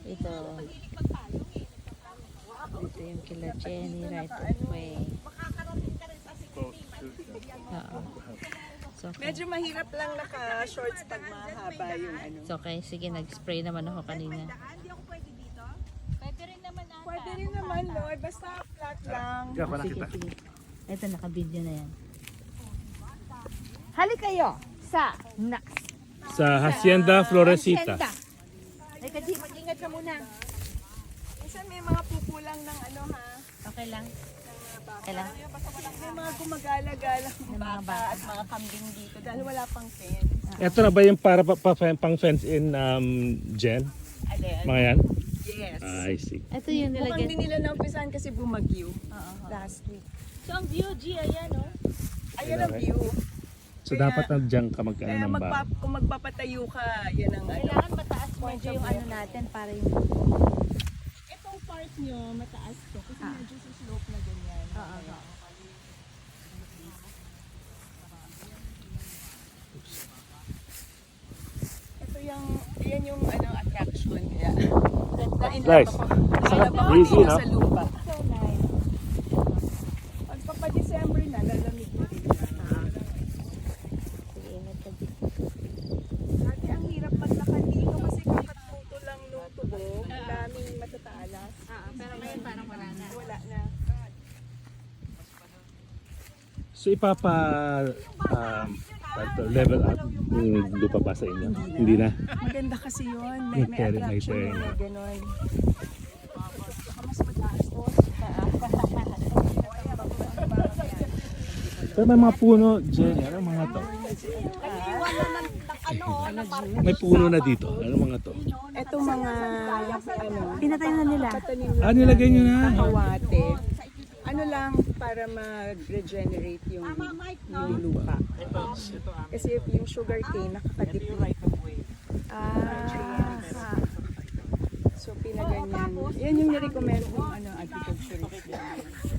Ito. Ito yung kila Jenny right of way. Oo. So, okay. Medyo mahirap lang naka-shorts pag mahaba yung ano. So, okay. Sige, nag-spray naman ako kanina. Pwede rin naman, Lord. Basta flat lang. Sige, sige. Ito, naka-video na yan. Halik kayo sa Sa Hacienda Floresita. Halika, G. Mag-ingat ka muna. Minsan may mga pupulang ng ano ha. Okay lang. Okay lang. May mga gumagala-galang mga baka at mga kambing dito dahil wala pang fence. Ito na ba yung para pang fence in Jen? Alin? Mga yan? Yes. I see. Ito yung Mukhang nilagyan. din nila naumpisahan kasi bumagyo last week. So, ang view, G, ayan, no? Ayan ang view. So dapat na dyan ka magkano Kaya ng ba? kung magpapatayo ka, yan ang ano. Kailangan mataas medyo yung ano natin para yung... Itong part nyo, mataas to kasi medyo sa slope na ganyan. Oo. Ito yung, yan yung ano, attraction. Kaya, Nice. Easy, no? sa lupa. So nice. Pag papa-December na, lalamig na rin. Sige, ingat ka dito. Dati ang hirap maglakad dito kasi kakatuto lang nung tubo. Ang daming matatalas. Pero ngayon parang wala na. Wala na. So level up yung lupa pa sa inyo? Hindi na? Maganda kasi yun. May May terrain, may attraction terrain. yun. May ganon. Baka mas mataas to. Pero may mga puno, Jen. Ano mga to? May puno na dito. Ano mga to? Ito mga ano, Pinatay na nila. patanim lang Nilagay nyo na. kawate. Ano lang para mag-regenerate yung lupa. Kasi yung sugar cane nakakadipli. So pinaganyan. Yan yung nirecommend ng ano, agriculturist.